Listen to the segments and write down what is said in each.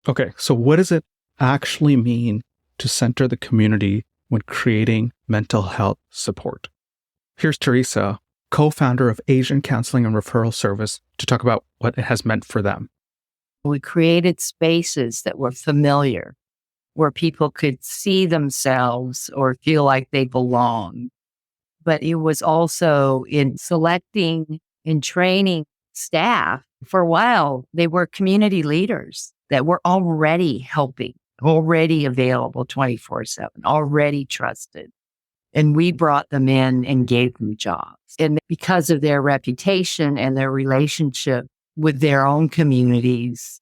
Okay, so what does it actually mean to center the community when creating mental health support? Here's Theresa, co-founder of Asian Counseling and Referral Service, to talk about what it has meant for them. We created spaces that were familiar, where people could see themselves or feel like they belong. But it was also in selecting and training staff. For a while, they were community leaders that were already helping, already available 24/7, already trusted. And we brought them in and gave them jobs. And because of their reputation and their relationship with their own communities,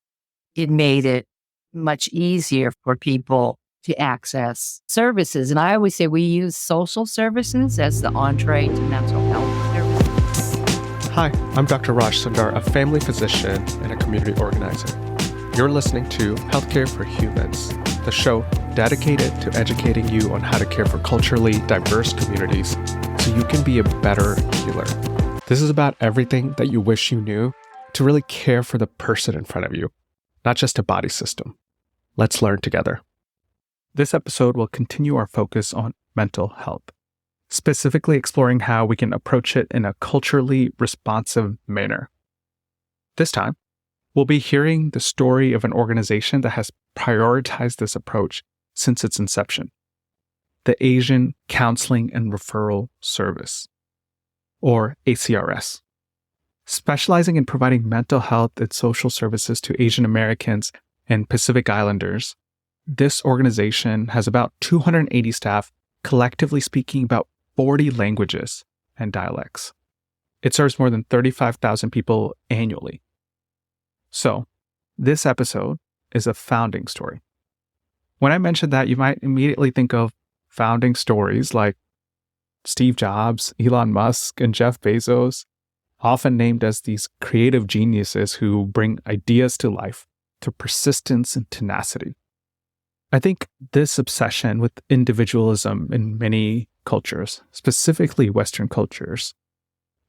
it made it much easier for people to access services. And I always say we use social services as the entree to mental health services. Hi, I'm Dr. Raj Sundar, a family physician and a community organizer. You're listening to Healthcare for Humans, the show dedicated to educating you on how to care for culturally diverse communities so you can be a better healer. This is about everything that you wish you knew to really care for the person in front of you, not just a body system. Let's learn together. This episode will continue our focus on mental health, specifically exploring how we can approach it in a culturally responsive manner. This time, we'll be hearing the story of an organization that has prioritized this approach since its inception, the Asian Counseling and Referral Service, or ACRS. Specializing in providing mental health and social services to Asian Americans and Pacific Islanders, this organization has about 280 staff collectively speaking about 40 languages and dialects. It serves more than 35,000 people annually. So, this episode is a founding story. When I mention that, you might immediately think of founding stories like Steve Jobs, Elon Musk, and Jeff Bezos, often named as these creative geniuses who bring ideas to life through persistence and tenacity. I think this obsession with individualism in many cultures, specifically Western cultures,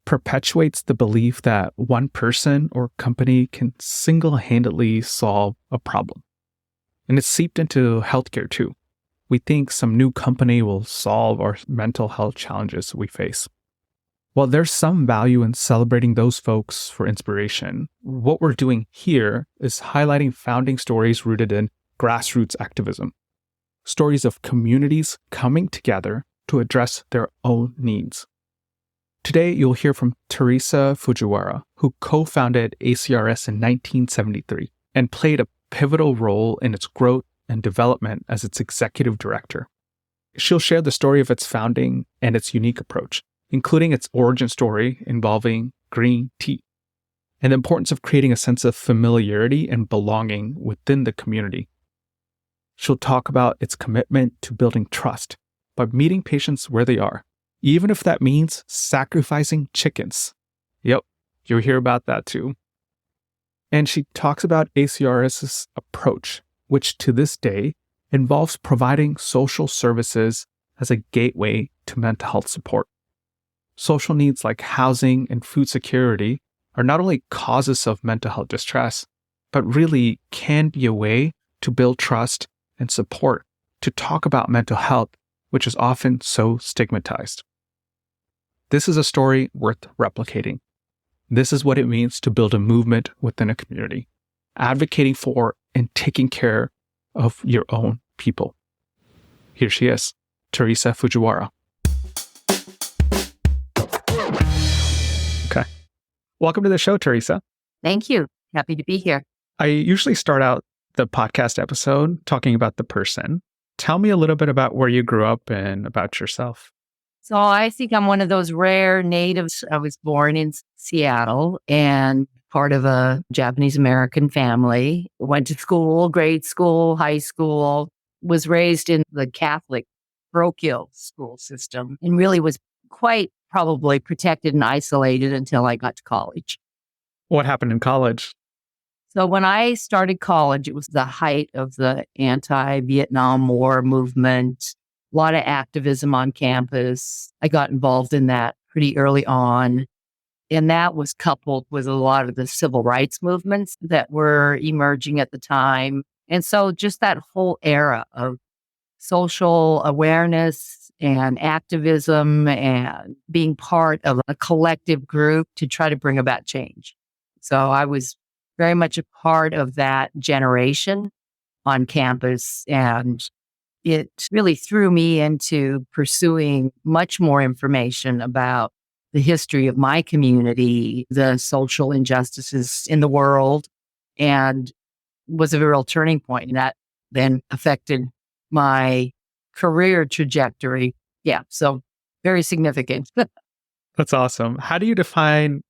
perpetuates the belief that one person or company can single-handedly solve a problem. And it's seeped into healthcare too. We think some new company will solve our mental health challenges we face. While there's some value in celebrating those folks for inspiration, what we're doing here is highlighting founding stories rooted in grassroots activism, stories of communities coming together to address their own needs. Today, you'll hear from Theresa Fujiwara, who co-founded ACRS in 1973 and played a pivotal role in its growth and development as its executive director. She'll share the story of its founding and its unique approach, including its origin story involving green tea, and the importance of creating a sense of familiarity and belonging within the community. She'll talk about its commitment to building trust by meeting patients where they are, even if that means sacrificing chickens. Yep, you'll hear about that too. And she talks about ACRS's approach, which to this day involves providing social services as a gateway to mental health support. Social needs like housing and food security are not only causes of mental health distress, but really can be a way to build trust and support to talk about mental health, which is often so stigmatized. This is a story worth replicating. This is what it means to build a movement within a community, advocating for and taking care of your own people. Here she is, Theresa Fujiwara. Okay. Welcome to the show, Theresa. Thank you. Happy to be here. I usually start out the podcast episode talking about the person. Tell me a little bit about where you grew up and about yourself. So I think I'm one of those rare natives. I was born in Seattle and part of a Japanese American family. Went to school, grade school, high school, was raised in the Catholic parochial school system and really was quite probably protected and isolated until I got to college. What happened in college? So when I started college, it was the height of the anti-Vietnam War movement, a lot of activism on campus. I got involved in that pretty early on. And that was coupled with a lot of the civil rights movements that were emerging at the time. And so just that whole era of social awareness and activism and being part of a collective group to try to bring about change. So I was very much a part of that generation on campus, and it really threw me into pursuing much more information about the history of my community, the social injustices in the world, and was a real turning point. And that then affected my career trajectory. Yeah, so very significant. That's awesome. How do you define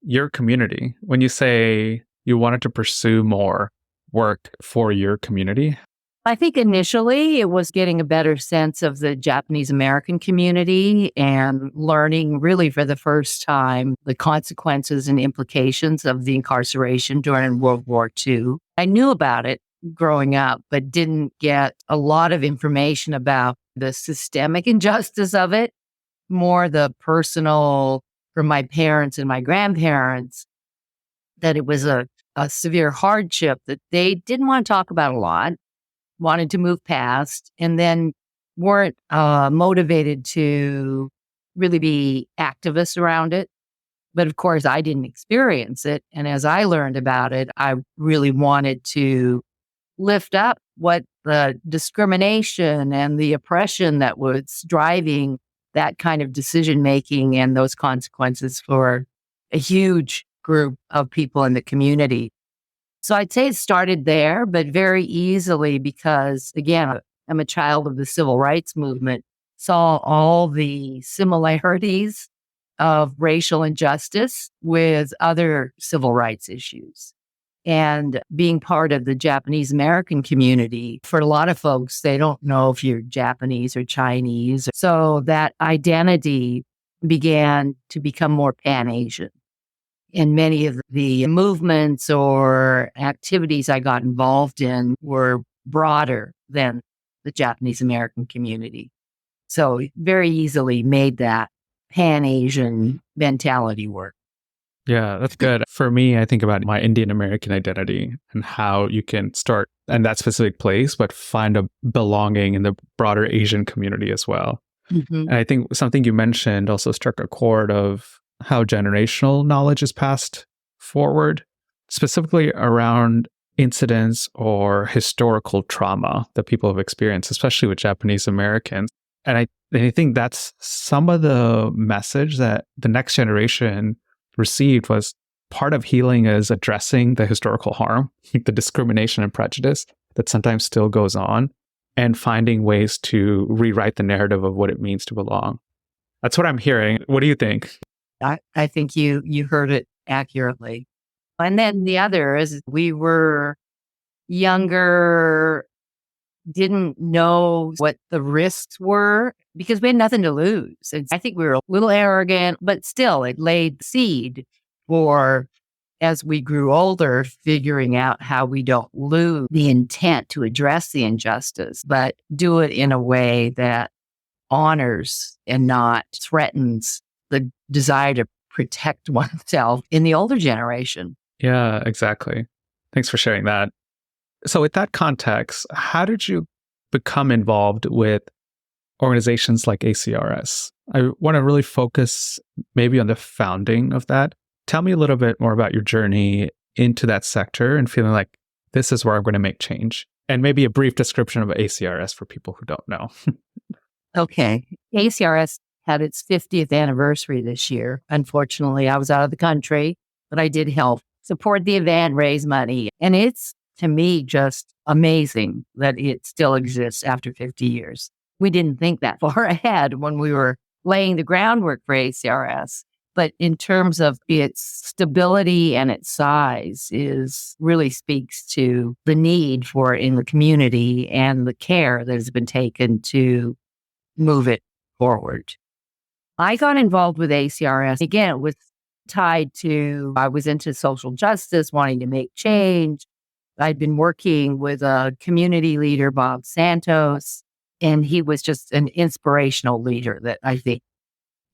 your community when you say you wanted to pursue more work for your community? I think initially it was getting a better sense of the Japanese American community and learning really for the first time the consequences and implications of the incarceration during World War II. I knew about it growing up, but didn't get a lot of information about the systemic injustice of it, more the personal from my parents and my grandparents, that it was a severe hardship that they didn't want to talk about a lot, wanted to move past, and then weren't motivated to really be activists around it. But of course, I didn't experience it. And as I learned about it, I really wanted to lift up what the discrimination and the oppression that was driving that kind of decision making and those consequences for a huge group of people in the community. So I'd say it started there, but very easily because, again, I'm a child of the civil rights movement, saw all the similarities of racial injustice with other civil rights issues. And being part of the Japanese American community, for a lot of folks, they don't know if you're Japanese or Chinese. So that identity began to become more Pan-Asian. And many of the movements or activities I got involved in were broader than the Japanese American community. So it very easily made that Pan-Asian mentality work. Yeah, that's good. For me, I think about my Indian American identity and how you can start in that specific place, but find a belonging in the broader Asian community as well. Mm-hmm. And I think something you mentioned also struck a chord of how generational knowledge is passed forward, specifically around incidents or historical trauma that people have experienced, especially with Japanese Americans. And I think that's some of the message that the next generation received was part of healing is addressing the historical harm, the discrimination and prejudice that sometimes still goes on, and finding ways to rewrite the narrative of what it means to belong. That's what I'm hearing. What do you think? I think you heard it accurately. And then the other is we were younger, didn't know what the risks were because we had nothing to lose. And I think we were a little arrogant, but still it laid seed for, as we grew older, figuring out how we don't lose the intent to address the injustice, but do it in a way that honors and not threatens the desire to protect oneself in the older generation. Yeah, exactly. Thanks for sharing that. So with that context, how did you become involved with organizations like ACRS? I want to really focus maybe on the founding of that. Tell me a little bit more about your journey into that sector and feeling like this is where I'm going to make change. And maybe a brief description of ACRS for people who don't know. Okay. ACRS had its 50th anniversary this year. Unfortunately, I was out of the country, but I did help support the event, raise money. And it's, to me, just amazing that it still exists after 50 years. We didn't think that far ahead when we were laying the groundwork for ACRS. But in terms of its stability and its size is really speaks to the need for it in the community and the care that has been taken to move it forward. I got involved with ACRS. Again, it was tied to, I was into social justice, wanting to make change. I'd been working with a community leader, Bob Santos, and he was just an inspirational leader that I think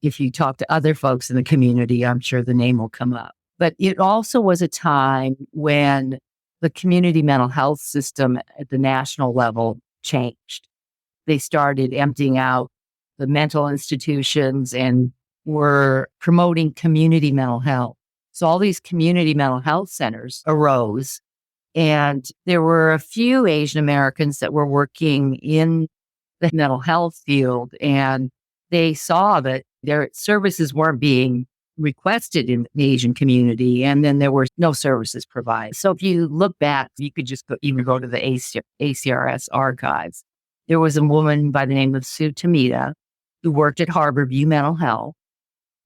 if you talk to other folks in the community, I'm sure the name will come up. But it also was a time when the community mental health system at the national level changed. They started emptying out the mental institutions and were promoting community mental health. So all these community mental health centers arose, and there were a few Asian Americans that were working in the mental health field, and they saw that their services weren't being requested in the Asian community, and then there were no services provided. So if you look back, you could just even go to the ACRS archives. There was a woman by the name of Sue Tamita who worked at Harborview Mental Health,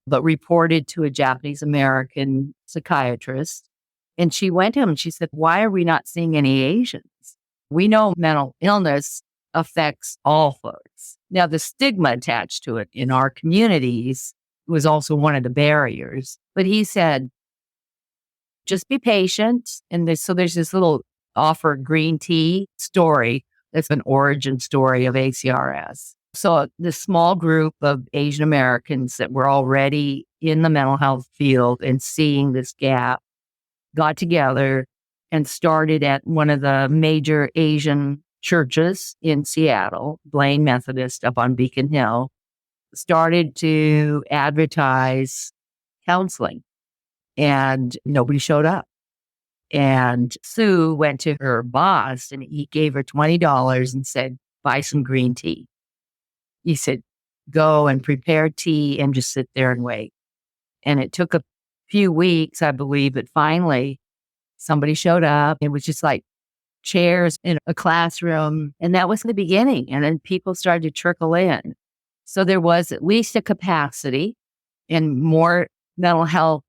but reported to a Japanese American psychiatrist. And she went to him and she said, "Why are we not seeing any Asians? We know mental illness affects all folks." Now, the stigma attached to it in our communities was also one of the barriers. But he said, just be patient. And there's this little offered green tea story that's an origin story of ACRS. So this small group of Asian Americans that were already in the mental health field and seeing this gap got together and started at one of the major Asian churches in Seattle, Blaine Methodist up on Beacon Hill, started to advertise counseling, and nobody showed up. And Sue went to her boss and he gave her $20 and said, "Buy some green tea." He said, "Go and prepare tea and just sit there and wait." And it took a few weeks, I believe, but finally somebody showed up. It was just like chairs in a classroom. And that was the beginning. And then people started to trickle in. So there was at least a capacity, and more mental health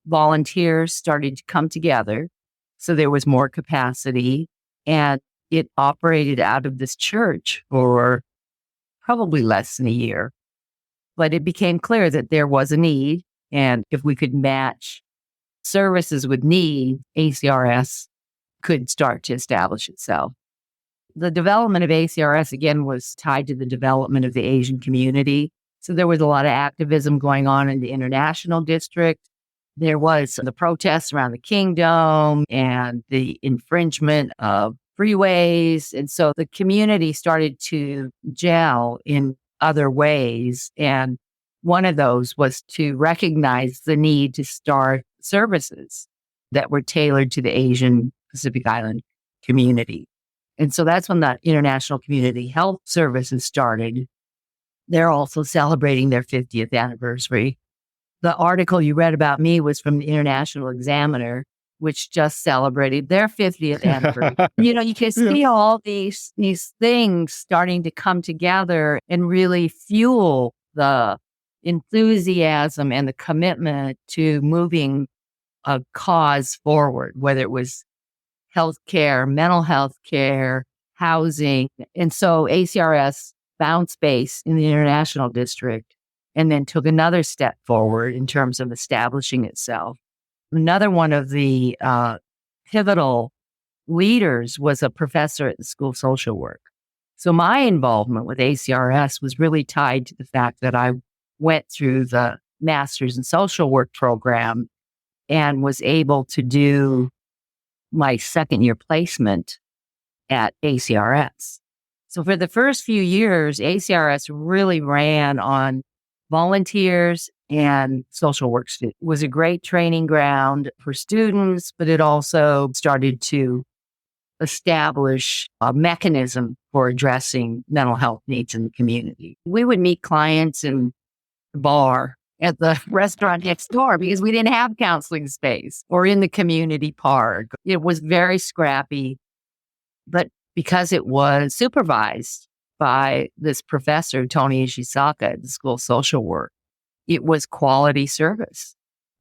volunteers started to come together. So there was more capacity, and it operated out of this church for probably less than a year. But it became clear that there was a need, and if we could match services with need, ACRS could start to establish itself. The development of ACRS, again, was tied to the development of the Asian community. So there was a lot of activism going on in the international district. There was the protests around the kingdom and the infringement of freeways. And so the community started to gel in other ways. And one of those was to recognize the need to start services that were tailored to the Asian Pacific Island community. And so that's when the International Community Health Services started. They're also celebrating their 50th anniversary. The article you read about me was from the International Examiner, which just celebrated their 50th anniversary. You can see all these things starting to come together and really fuel the enthusiasm and the commitment to moving a cause forward, whether it was healthcare, mental health care, housing. And so ACRS found space in the international district and then took another step forward in terms of establishing itself. Another one of the pivotal leaders was a professor at the School of Social Work. So my involvement with ACRS was really tied to the fact that I went through the Master's in Social Work program and was able to do my second-year placement at ACRS. So for the first few years, ACRS really ran on volunteers and social work students. It was a great training ground for students, but it also started to establish a mechanism for addressing mental health needs in the community. We would meet clients in the bar, at the restaurant next door, because we didn't have counseling space, or in the community park. It was very scrappy, but because it was supervised by this professor, Tony Ishisaka, at the School of Social Work, it was quality service.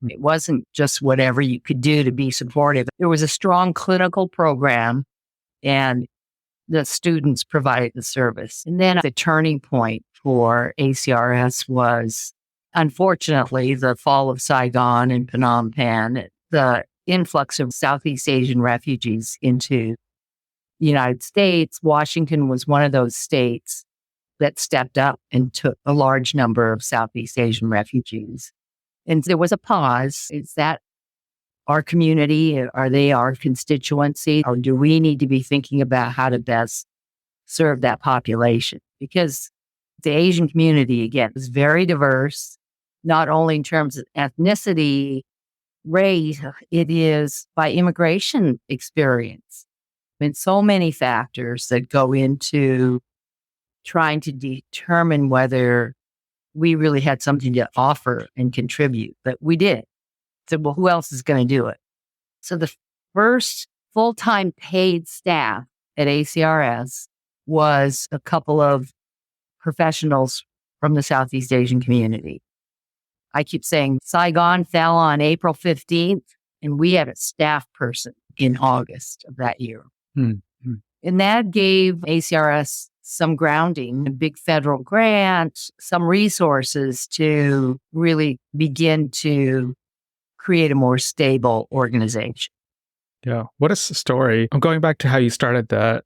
It wasn't just whatever you could do to be supportive. There was a strong clinical program, and the students provided the service. And then the turning point for ACRS was, unfortunately, the fall of Saigon and Phnom Penh, the influx of Southeast Asian refugees into the United States. Washington was one of those states that stepped up and took a large number of Southeast Asian refugees. And there was a pause. Is that our community? Are they our constituency? Or do we need to be thinking about how to best serve that population? Because the Asian community, again, is very diverse, not only in terms of ethnicity, race, it is by immigration experience. And so many factors that go into trying to determine whether we really had something to offer and contribute, but we did. So, well, who else is going to do it? So the first full-time paid staff at ACRS was a couple of professionals from the Southeast Asian community. I keep saying Saigon fell on April 15th, and we had a staff person in August of that year. Mm-hmm. And that gave ACRS some grounding, a big federal grant, some resources to really begin to create a more stable organization. Yeah. What a story. I'm going back to how you started that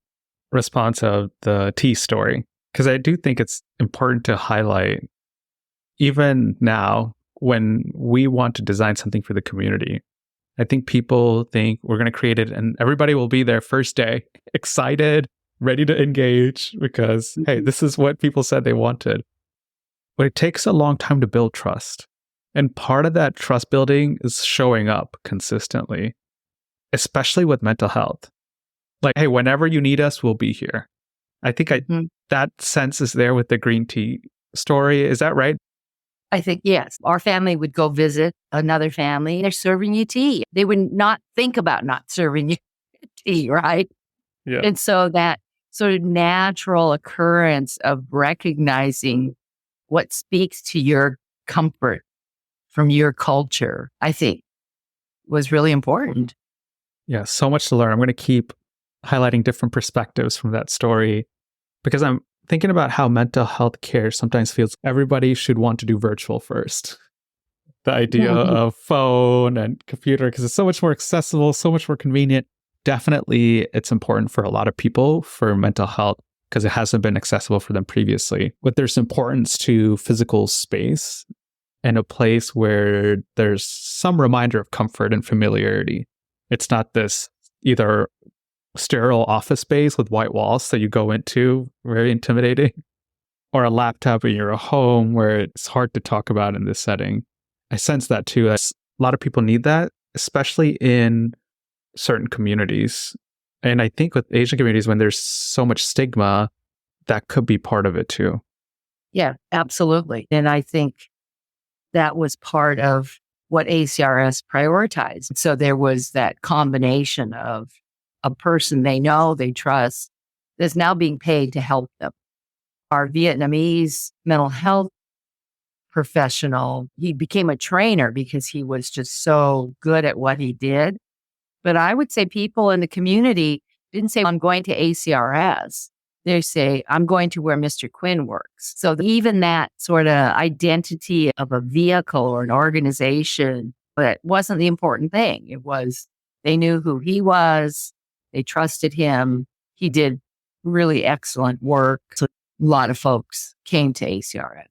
response of the tea story, because I do think it's important to highlight, even now, when we want to design something for the community. I think people think we're going to create it and everybody will be there first day, excited, ready to engage because, hey, this is what people said they wanted. But it takes a long time to build trust. And part of that trust building is showing up consistently, especially with mental health. Like, hey, whenever you need us, we'll be here. I think that sense is there with the green tea story. Is that right? I think, yes. Our family would go visit another family. They're serving you tea. They would not think about not serving you tea, right? Yeah. And so that sort of natural occurrence of recognizing what speaks to your comfort from your culture, I think, was really important. Yeah, so much to learn. I'm going to keep highlighting different perspectives from that story because I'm thinking about how mental health care sometimes feels everybody should want to do virtual first. The idea of phone and computer, because it's so much more accessible, so much more convenient. Definitely, it's important for a lot of people for mental health because it hasn't been accessible for them previously. But there's importance to physical space and a place where there's some reminder of comfort and familiarity. It's not this either sterile office space with white walls that you go into, very intimidating, or a laptop in your home where it's hard to talk about in this setting. I sense that too. A lot of people need that, especially in certain communities. And I think with Asian communities, when there's so much stigma, that could be part of it too. Yeah, absolutely. And I think that was part of what ACRS prioritized. So there was that combination of a person they know, they trust, that's now being paid to help them. Our Vietnamese mental health professional, he became a trainer because he was just so good at what he did. But I would say people in the community didn't say, I'm going to ACRS. They say, I'm going to where Mr. Quinn works. So even that sort of identity of a vehicle or an organization, that wasn't the important thing. It was, they knew who he was. They trusted him. He did really excellent work. So a lot of folks came to ACRS.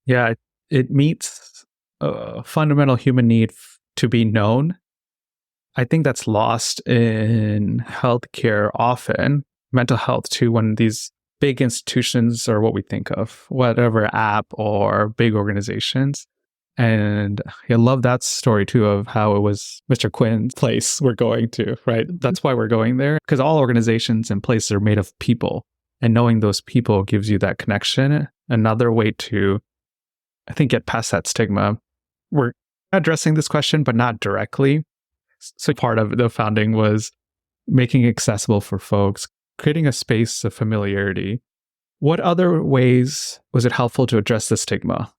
Yeah, it meets a fundamental human need to be known. I think that's lost in healthcare often, mental health too, when these big institutions are what we think of, whatever app or big organizations. And I love that story too of how it was Mr. Quinn's place we're going to, right? That's why we're going there, because all organizations and places are made of people. And knowing those people gives you that connection. Another way to, I think, get past that stigma. We're addressing this question, but not directly. So part of the founding was making it accessible for folks, creating a space of familiarity. What other ways was it helpful to address the stigma?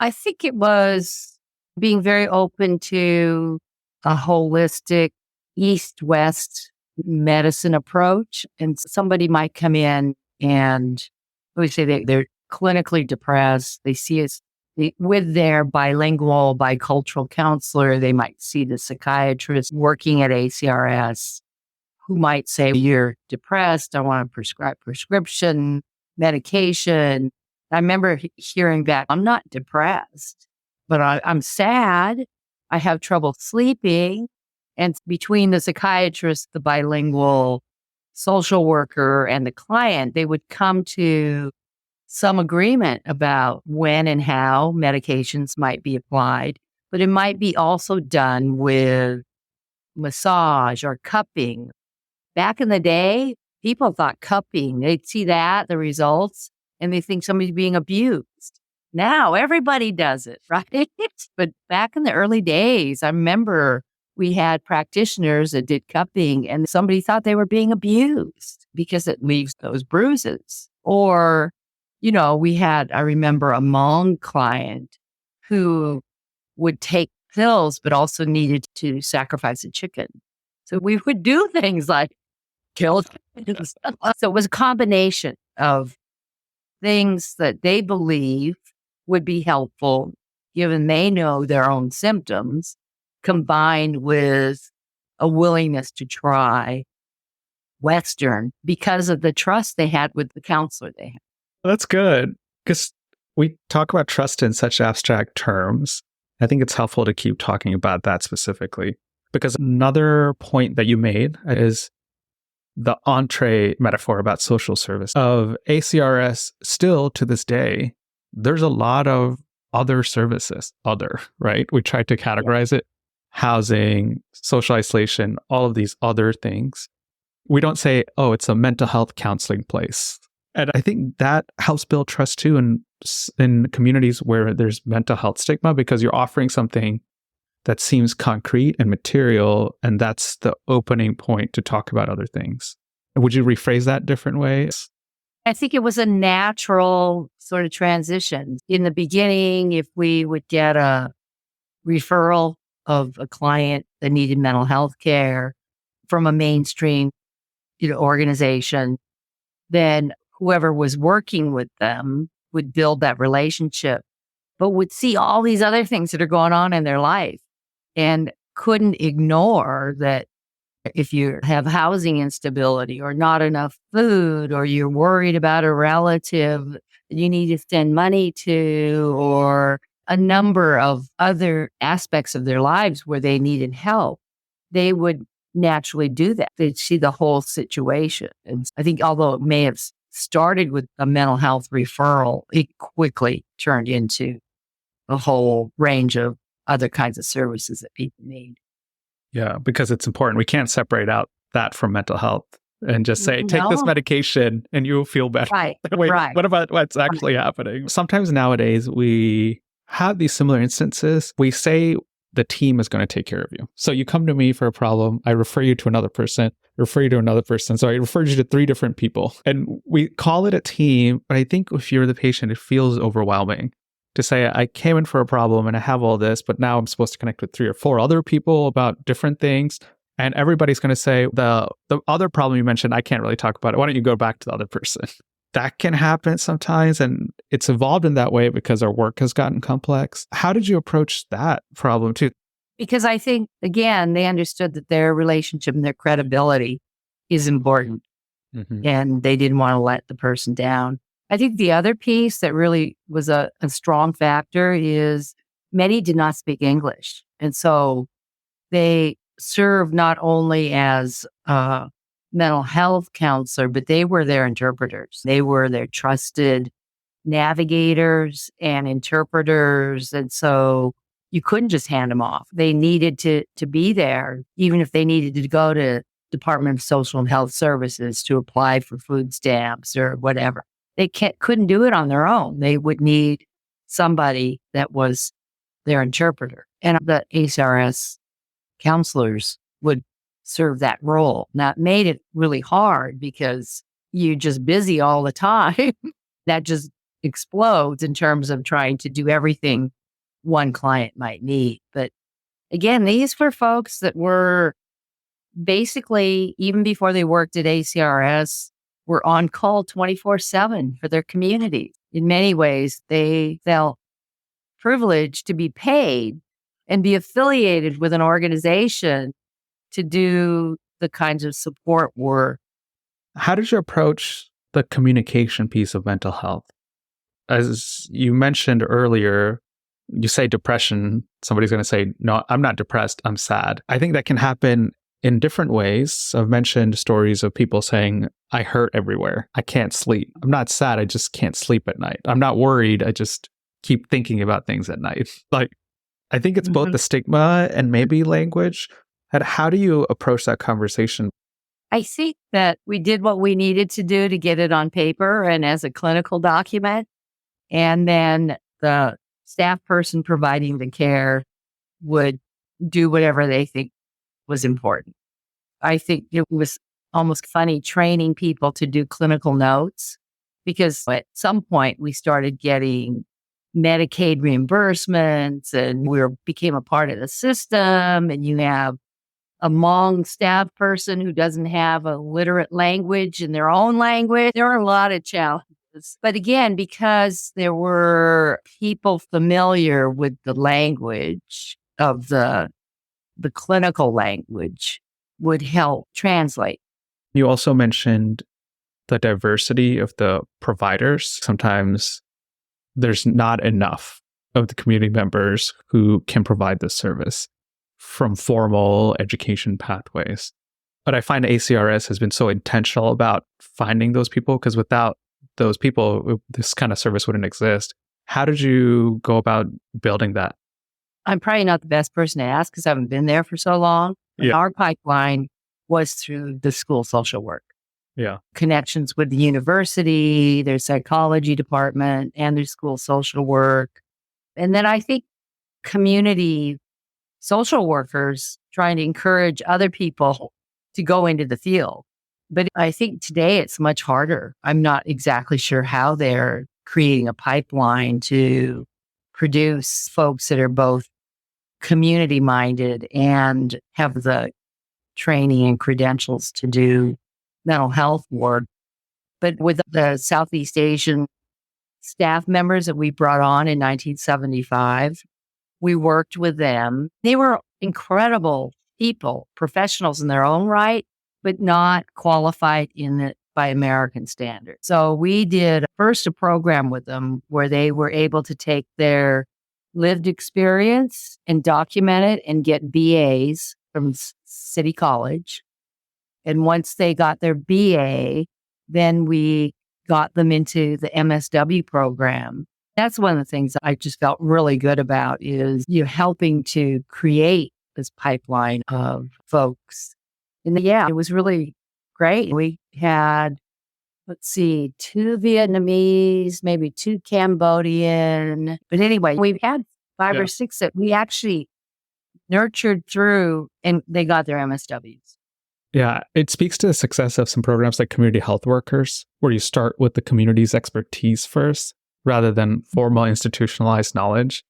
I think it was being very open to a holistic East-West medicine approach. And somebody might come in and we say they're clinically depressed. They see us with their bilingual, bicultural counselor. They might see the psychiatrist working at ACRS who might say, you're depressed. I want to prescribe prescription medication. I remember hearing back, I'm not depressed, but I'm sad. I have trouble sleeping. And between the psychiatrist, the bilingual social worker, and the client, they would come to some agreement about when and how medications might be applied, but it might be also done with massage or cupping. Back in the day, people thought cupping, they'd see that, the results, and they think somebody's being abused. Now everybody does it, right? But back in the early days, I remember we had practitioners that did cupping and somebody thought they were being abused because it leaves those bruises. Or, I remember a Hmong client who would take pills, but also needed to sacrifice a chicken. So we would do things like kill chickens. So it was a combination of things that they believe would be helpful, given they know their own symptoms, combined with a willingness to try Western because of the trust they had with the counselor they had. That's good, because we talk about trust in such abstract terms. I think it's helpful to keep talking about that specifically, because another point that you made is the entree metaphor about social service of ACRS. Still to this day, there's a lot of other services, right? We try to categorize it, housing, social isolation, all of these other things. We don't say, oh, it's a mental health counseling place. And I think that helps build trust too in communities where there's mental health stigma, because you're offering something that seems concrete and material, and that's the opening point to talk about other things. Would you rephrase that different ways? I think it was a natural sort of transition. In the beginning, if we would get a referral of a client that needed mental health care from a mainstream organization, then whoever was working with them would build that relationship, but would see all these other things that are going on in their life and couldn't ignore that if you have housing instability or not enough food, or you're worried about a relative that you need to send money to, or a number of other aspects of their lives where they needed help, they would naturally do that. They'd see the whole situation. And I think although it may have started with a mental health referral, it quickly turned into a whole range of other kinds of services that people need. Yeah, because it's important. We can't separate out that from mental health and just say, take this medication and you'll feel better. Right. Wait, right. what about what's actually happening? Sometimes nowadays we have these similar instances. We say the team is going to take care of you. So you come to me for a problem. I refer you to another person, refer you to another person. So I referred you to 3 different people. And we call it a team. But I think if you're the patient, it feels overwhelming to say, I came in for a problem and I have all this, but now I'm supposed to connect with 3 or 4 other people about different things. And everybody's going to say, the other problem you mentioned, I can't really talk about it. Why don't you go back to the other person? That can happen sometimes. And it's evolved in that way because our work has gotten complex. How did you approach that problem too? Because I think, again, they understood that their relationship and their credibility is important. Mm-hmm. And they didn't want to let the person down. I think the other piece that really was a strong factor is many did not speak English. And so they served not only as a mental health counselor, but they were their interpreters. They were their trusted navigators and interpreters. And so you couldn't just hand them off. They needed to be there, even if they needed to go to Department of Social and Health Services to apply for food stamps or whatever. They couldn't do it on their own. They would need somebody that was their interpreter. And the ACRS counselors would serve that role. Now, it made it really hard because you're just busy all the time. That just explodes in terms of trying to do everything one client might need. But again, these were folks that were basically, even before they worked at ACRS, were on call 24/7 for their communities. In many ways, they felt privileged to be paid and be affiliated with an organization to do the kinds of support work. How did you approach the communication piece of mental health? As you mentioned earlier, you say depression, somebody's going to say, no, I'm not depressed, I'm sad. I think that can happen in different ways. I've mentioned stories of people saying, I hurt everywhere. I can't sleep. I'm not sad. I just can't sleep at night. I'm not worried. I just keep thinking about things at night. Like, I think it's both the stigma and maybe language. And how do you approach that conversation? I think that we did what we needed to do to get it on paper and as a clinical document. And then the staff person providing the care would do whatever they think was important. I think it was almost funny training people to do clinical notes, because at some point we started getting Medicaid reimbursements and became a part of the system, and you have a Hmong staff person who doesn't have a literate language in their own language. There are a lot of challenges. But again, because there were people familiar with the language of the clinical language would help translate. You also mentioned the diversity of the providers. Sometimes there's not enough of the community members who can provide this service from formal education pathways. But I find ACRS has been so intentional about finding those people, because without those people, this kind of service wouldn't exist. How did you go about building that? I'm probably not the best person to ask because I haven't been there for so long. Yeah. Our pipeline was through the school social work. Yeah. Connections with the university, their psychology department, and their school social work. And then I think community social workers trying to encourage other people to go into the field. But I think today it's much harder. I'm not exactly sure how they're creating a pipeline to produce folks that are both community minded and have the training and credentials to do mental health work. But with the Southeast Asian staff members that we brought on in 1975, we worked with them. They were incredible people, professionals in their own right, but not qualified by American standards. So we did first a program with them where they were able to take their lived experience and document it and get BAs from City College. And once they got their BA, then we got them into the MSW program. That's one of the things I just felt really good about is you helping to create this pipeline of folks. And yeah, it was really great. We had, 2 Vietnamese, maybe 2 Cambodian. But anyway, we've had 5 or 6 that we actually nurtured through, and they got their MSWs. Yeah, it speaks to the success of some programs like community health workers, where you start with the community's expertise first, rather than formal institutionalized knowledge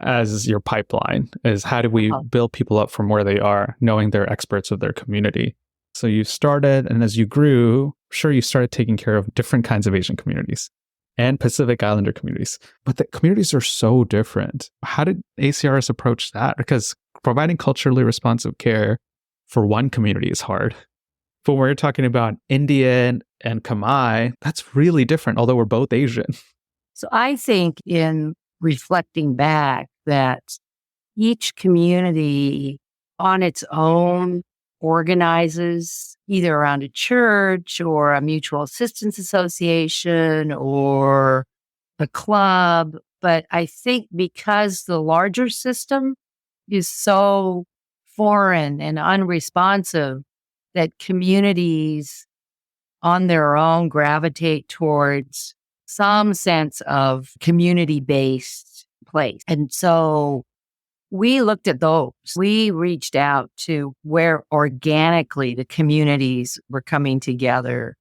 as your pipeline. Is how do we build people up from where they are, knowing they're experts of their community? So you started, and as you grew, sure, you started taking care of different kinds of Asian communities and Pacific Islander communities. But the communities are so different. How did ACRS approach that? Because providing culturally responsive care for one community is hard. But when we're talking about Indian and Khmer, that's really different, although we're both Asian. So I think in reflecting back that each community on its own organizes either around a church or a mutual assistance association or a club. But I think because the larger system is so foreign and unresponsive, that communities on their own gravitate towards some sense of community-based place. And so we looked at those. We reached out to where organically the communities were coming together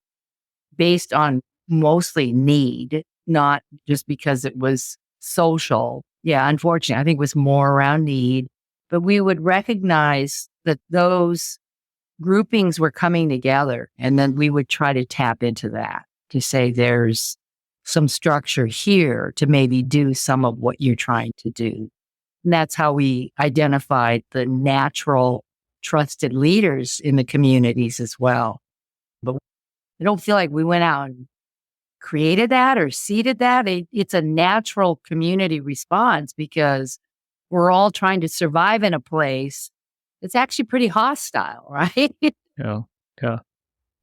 based on mostly need, not just because it was social. Yeah, unfortunately, I think it was more around need. But we would recognize that those groupings were coming together, and then we would try to tap into that to say there's some structure here to maybe do some of what you're trying to do. And that's how we identified the natural trusted leaders in the communities as well. But I don't feel like we went out and created that or seeded that. It's a natural community response because we're all trying to survive in a place that's actually pretty hostile, right? Yeah. Yeah.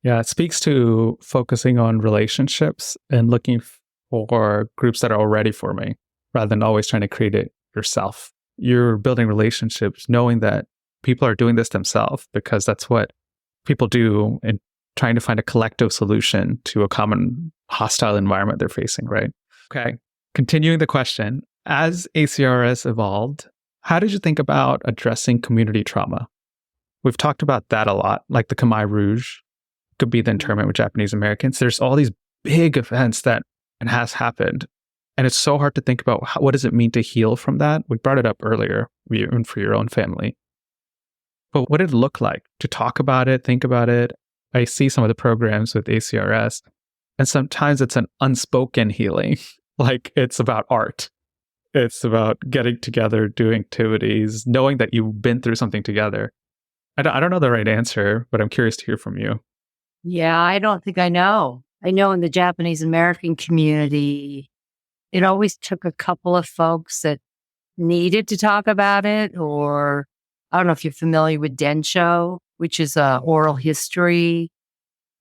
Yeah. It speaks to focusing on relationships and looking for groups that are already forming rather than always trying to create it yourself. You're building relationships knowing that people are doing this themselves because that's what people do and trying to find a collective solution to a common hostile environment they're facing, right? Okay. Continuing the question, as ACRS evolved, how did you think about addressing community trauma? We've talked about that a lot, like the Khmer Rouge could be the internment with Japanese Americans. There's all these big events that has happened. And it's so hard to think about what does it mean to heal from that? We brought it up earlier, even for your own family. But what did it look like to talk about it, think about it? I see some of the programs with ACRS, and sometimes it's an unspoken healing. Like it's about art. It's about getting together, doing activities, knowing that you've been through something together. I don't know the right answer, but I'm curious to hear from you. Yeah, I don't think I know. I know in the Japanese American community, it always took a couple of folks that needed to talk about it, or I don't know if you're familiar with Densho, which is a oral history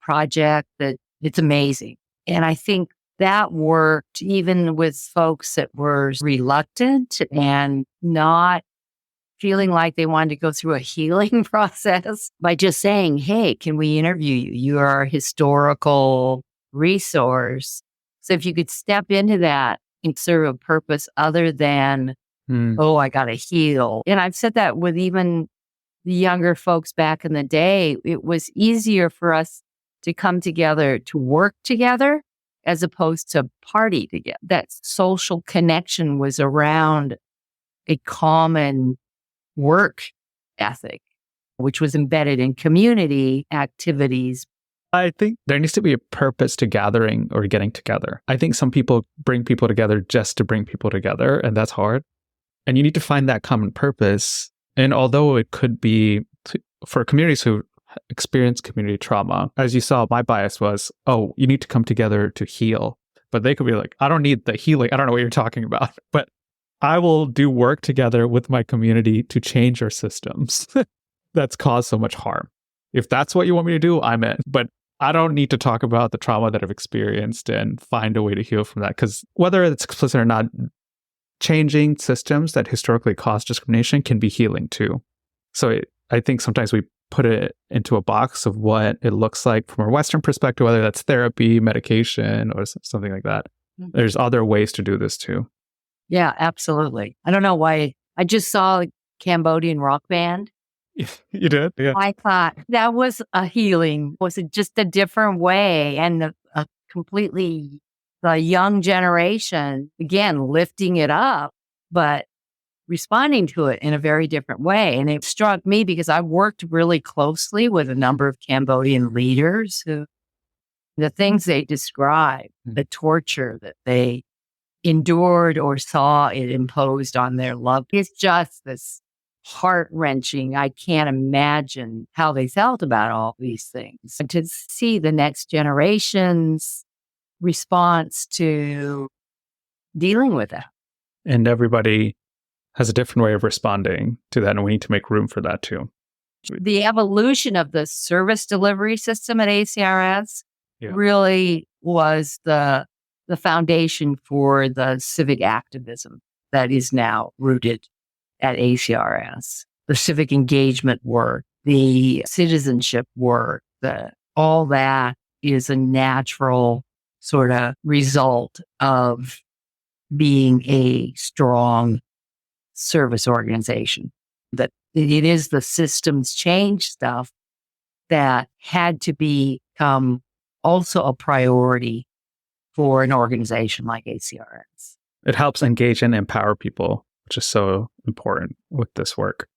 project that it's amazing. And I think that worked even with folks that were reluctant and not feeling like they wanted to go through a healing process by just saying, hey, can we interview you? You are a historical resource. So if you could step into that and serve a purpose other than, oh, I got to heal. And I've said that with even the younger folks back in the day, it was easier for us to come together, to work together, as opposed to party together. That social connection was around a common work ethic, which was embedded in community activities. I think there needs to be a purpose to gathering or getting together. I think some people bring people together just to bring people together, and that's hard. And you need to find that common purpose. And although it could be for communities who experience community trauma, as you saw, my bias was, oh, you need to come together to heal. But they could be like, I don't need the healing. I don't know what you're talking about. But I will do work together with my community to change our systems that's caused so much harm. If that's what you want me to do, I'm in. But I don't need to talk about the trauma that I've experienced and find a way to heal from that. Because whether it's explicit or not, changing systems that historically caused discrimination can be healing too. So I think sometimes we put it into a box of what it looks like from a Western perspective, whether that's therapy, medication, or something like that. Mm-hmm. There's other ways to do this too. Yeah, absolutely. I don't know why. I just saw a Cambodian rock band. You did? Yeah. I thought that was a healing. Was it just a different way and a completely the young generation, again, lifting it up, but responding to it in a very different way. And it struck me because I worked really closely with a number of Cambodian leaders who the things they described, the torture that they endured or saw it imposed on their loved. It's just this heart-wrenching. I can't imagine how they felt about all these things. And to see the next generation's response to dealing with it. And everybody has a different way of responding to that, and we need to make room for that too. The evolution of the service delivery system at ACRS really was the foundation for the civic activism that is now rooted at ACRS. The civic engagement work, the citizenship work, all that is a natural sort of result of being a strong service organization. That it is the systems change stuff that had to become also a priority for an organization like ACRS. It helps engage and empower people, which is so important with this work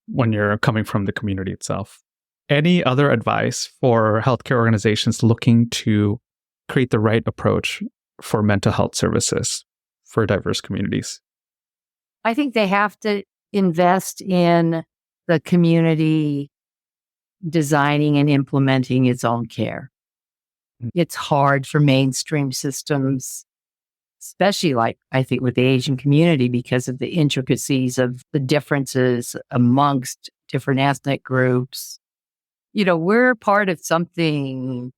when you're coming from the community itself. Any other advice for healthcare organizations looking to create the right approach for mental health services for diverse communities? I think they have to invest in the community designing and implementing its own care. It's hard for mainstream systems, especially like I think with the Asian community, because of the intricacies of the differences amongst different ethnic groups. We're part of something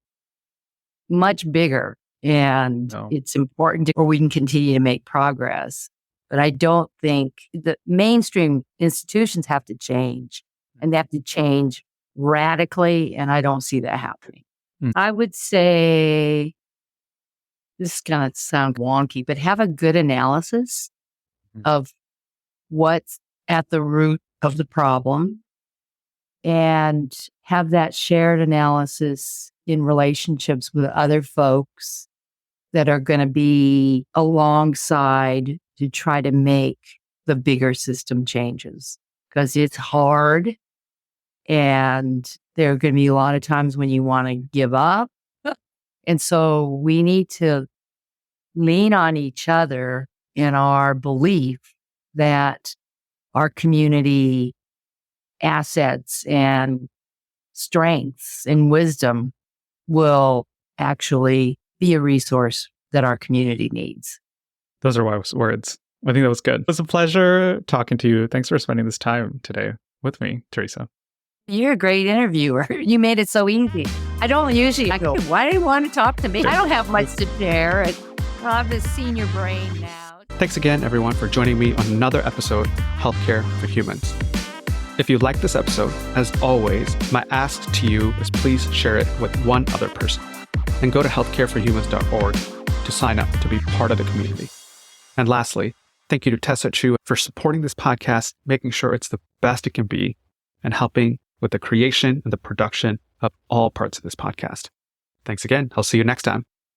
much bigger, and it's important or we can continue to make progress. But I don't think the mainstream institutions have to change, and they have to change radically. And I don't see that happening. I would say, this is going to sound wonky, but have a good analysis of what's at the root of the problem and have that shared analysis in relationships with other folks that are going to be alongside to try to make the bigger system changes, because it's hard. And there are going to be a lot of times when you want to give up. And so we need to lean on each other in our belief that our community assets and strengths and wisdom will actually be a resource that our community needs. Those are wise words. I think that was good. It was a pleasure talking to you. Thanks for spending this time today with me, Theresa. You're a great interviewer. You made it so easy. I don't usually, I go, why do you want to talk to me? I don't have much to share. I have this senior brain now. Thanks again, everyone, for joining me on another episode of Healthcare for Humans. If you like this episode, as always, my ask to you is please share it with one other person. And go to healthcareforhumans.org to sign up to be part of the community. And lastly, thank you to Tessa Chu for supporting this podcast, making sure it's the best it can be, and helping with the creation and the production of all parts of this podcast. Thanks again. I'll see you next time.